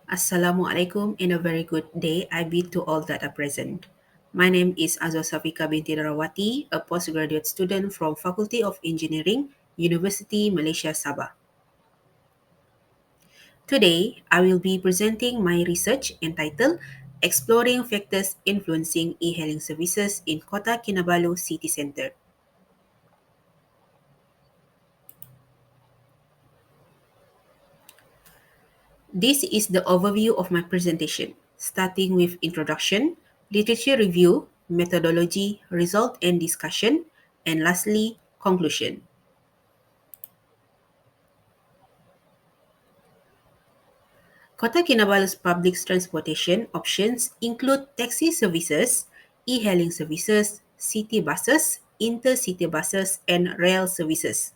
Assalamualaikum and a very good day I bid to all that are present. My name is Azwa Safiqah binti Darawati, a postgraduate student from Faculty of Engineering, Universiti Malaysia Sabah. Today, I will be presenting my research entitled Exploring Factors Influencing E-Hailing Services in Kota Kinabalu City Centre. This is the overview of my presentation, starting with introduction, literature review, methodology, result and discussion, and lastly, conclusion. Kota Kinabalu's public transportation options include taxi services, e-hailing services, city buses, intercity buses, and rail services.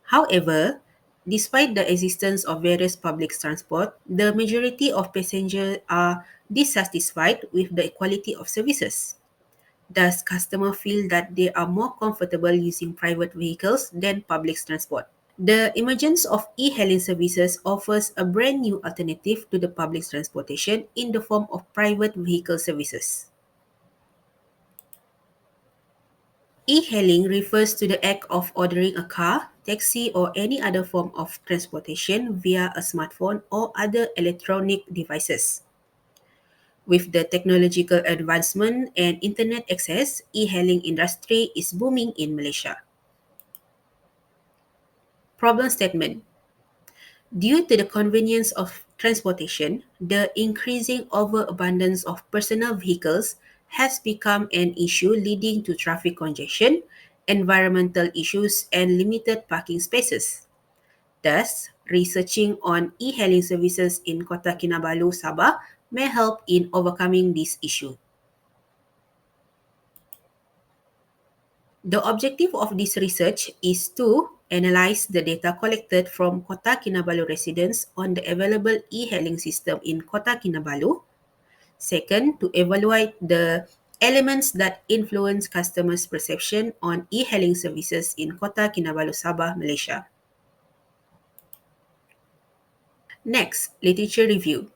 However, despite the existence of various public transport, the majority of passengers are dissatisfied with the quality of services. Thus, customers feel that they are more comfortable using private vehicles than public transport. The emergence of e-hailing services offers a brand new alternative to the public transportation in the form of private vehicle services. E-hailing refers to the act of ordering a car, taxi, or any other form of transportation via a smartphone or other electronic devices. With the technological advancement and internet access, e-hailing industry is booming in Malaysia. Problem statement. Due to the convenience of transportation, the increasing overabundance of personal vehicles has become an issue leading to traffic congestion, environmental issues, and limited parking spaces. Thus, researching on e-hailing services in Kota Kinabalu, Sabah may help in overcoming this issue. The objective of this research is to analyze the data collected from Kota Kinabalu residents on the available e-hailing system in Kota Kinabalu. Second, to evaluate the elements that influence customers' perception on e-hailing services in Kota Kinabalu, Sabah, Malaysia. Next, literature review.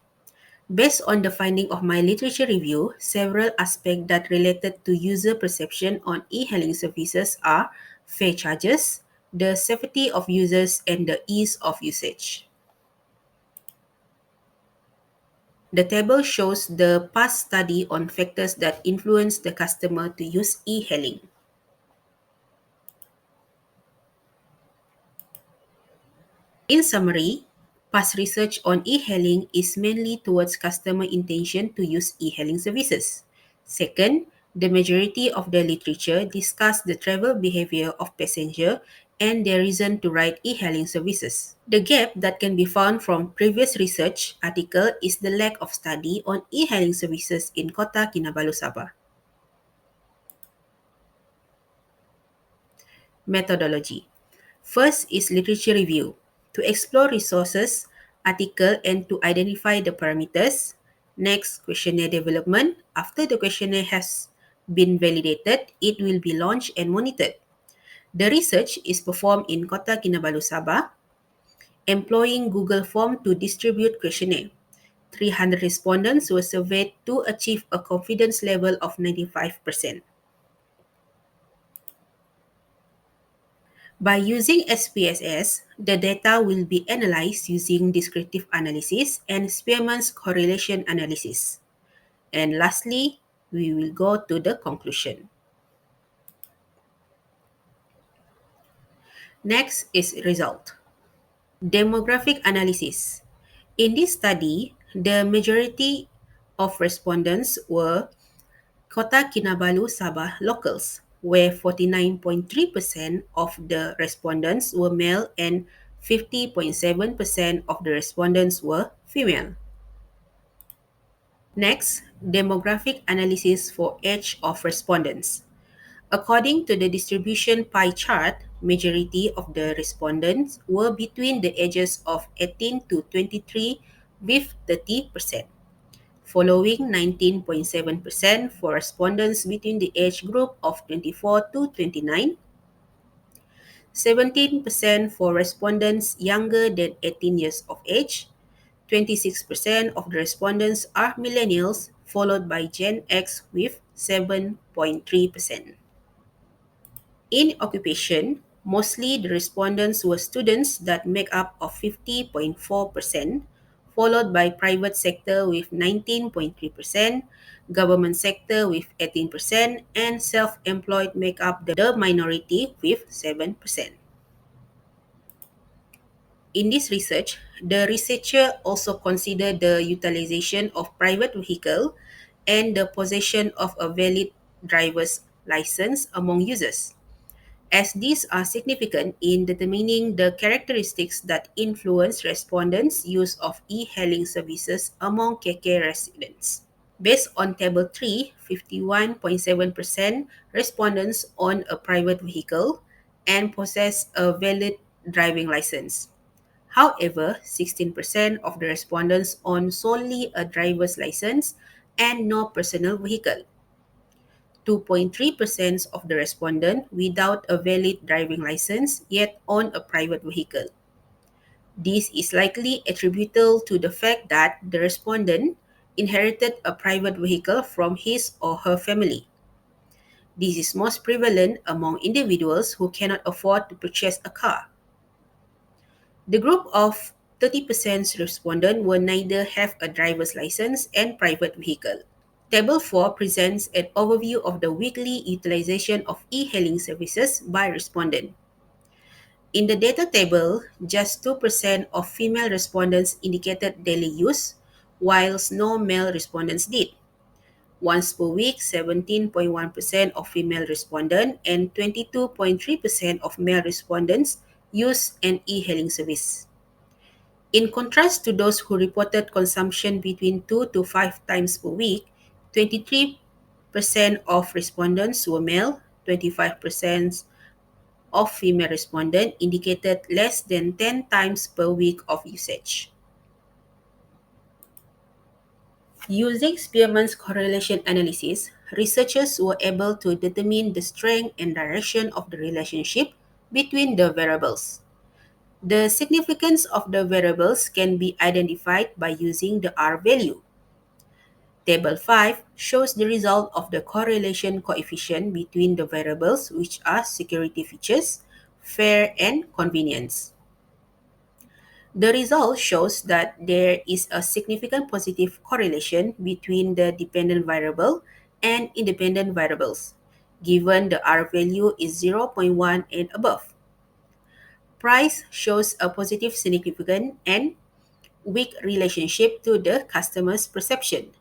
Based on the finding of my literature review, several aspects that related to user perception on e-hailing services are fare charges, the safety of users, and the ease of usage. The table shows the past study on factors that influence the customer to use e-hailing. In summary, past research on e-hailing is mainly towards customer intention to use e-hailing services. Second, the majority of the literature discuss the travel behavior of passenger and their reason to ride e-hailing services. The gap that can be found from previous research article is the lack of study on e-hailing services in Kota Kinabalu, Sabah. Methodology. First is literature review. To explore resources, article, and to identify the parameters. Next, questionnaire development. After the questionnaire has been validated, it will be launched and monitored. The research is performed in Kota Kinabalu, Sabah, employing Google Form to distribute questionnaire. 300 respondents were surveyed to achieve a confidence level of 95%. By using SPSS, the data will be analyzed using descriptive analysis and Spearman's correlation analysis. And lastly, we will go to the conclusion. Next is result. Demographic analysis. In this study, the majority of respondents were Kota Kinabalu Sabah locals, where 49.3% of the respondents were male and 50.7% of the respondents were female. Next, demographic analysis for age of respondents. According to the distribution pie chart, majority of the respondents were between the ages of 18 to 23 with 30%. Following 19.7% for respondents between the age group of 24 to 29, 17% for respondents younger than 18 years of age, 26% of the respondents are millennials, followed by Gen X with 7.3%. In occupation, mostly the respondents were students that make up of 50.4%, followed by private sector with 19.3%, government sector with 18%, and self-employed make up the minority with 7%. In this research, the researcher also considered the utilization of private vehicle and the possession of a valid driver's license among users, as these are significant in determining the characteristics that influence respondents' use of e-hailing services among KK residents. Based on Table 3, 51.7% respondents own a private vehicle and possess a valid driving license. However, 16% of the respondents own solely a driver's license and no personal vehicle. 2.3% of the respondents without a valid driving license yet own a private vehicle. This is likely attributable to the fact that the respondent inherited a private vehicle from his or her family. This is most prevalent among individuals who cannot afford to purchase a car. The group of 30% respondents will neither have a driver's license and private vehicle. Table 4 presents an overview of the weekly utilization of e-hailing services by respondent. In the data table, just 2% of female respondents indicated daily use, whilst no male respondents did. Once per week, 17.1% of female respondents and 22.3% of male respondents use an e-hailing service. In contrast to those who reported consumption between 2 to 5 times per week, 23% of respondents were male, 25% of female respondents indicated less than 10 times per week of usage. Using Spearman's correlation analysis, researchers were able to determine the strength and direction of the relationship between the variables. The significance of the variables can be identified by using the R value. Table 5 shows the result of the correlation coefficient between the variables, which are security features, fare, and convenience. The result shows that there is a significant positive correlation between the dependent variable and independent variables, given the R value is 0.1 and above. Price shows a positive significant and weak relationship to the customer's perception,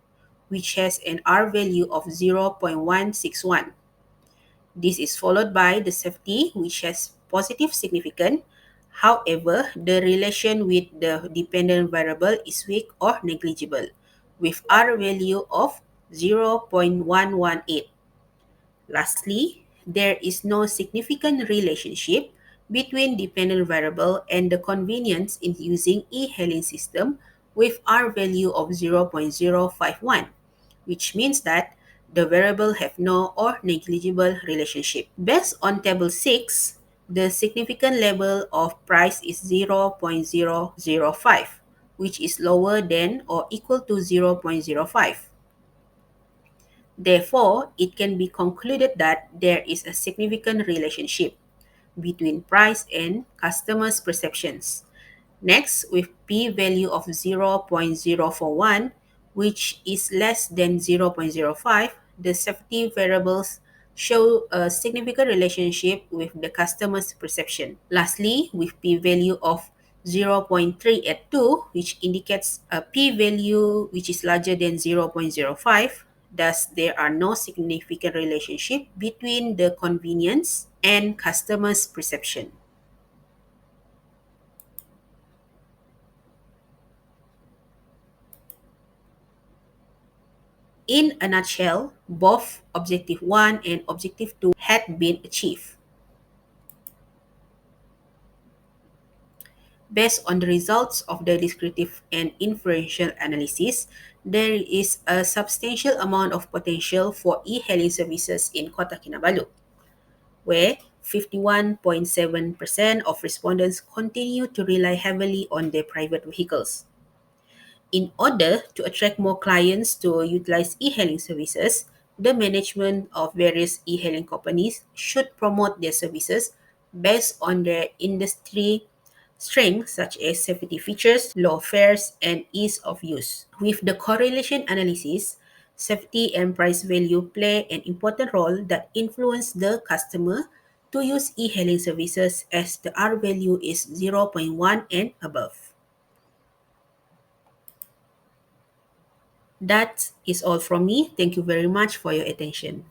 which has an R value of 0.161. This is followed by the safety, which has positive significance. However, the relation with the dependent variable is weak or negligible, with R value of 0.118. Lastly, there is no significant relationship between dependent variable and the convenience in using e-hailing system with R value of 0.051, which means that the variable have no or negligible relationship. Based on table 6, the significant level of price is 0.005, which is lower than or equal to 0.05. Therefore, it can be concluded that there is a significant relationship between price and customers' perceptions. Next, with p-value of 0.041, which is less than 0.05, the safety variables show a significant relationship with the customer's perception. Lastly, with p-value of 0.382, which indicates a p-value which is larger than 0.05, thus there are no significant relationship between the convenience and customer's perception. In a nutshell, both Objective 1 and Objective 2 had been achieved. Based on the results of the descriptive and inferential analysis, there is a substantial amount of potential for e-hailing services in Kota Kinabalu, where 51.7% of respondents continue to rely heavily on their private vehicles. In order to attract more clients to utilize e-hailing services, the management of various e-hailing companies should promote their services based on their industry strengths such as safety features, low fares, and ease of use. With the correlation analysis, safety and price value play an important role that influence the customer to use e-hailing services as the R value is zero point 0.1 and above. That is all from me. Thank you very much for your attention.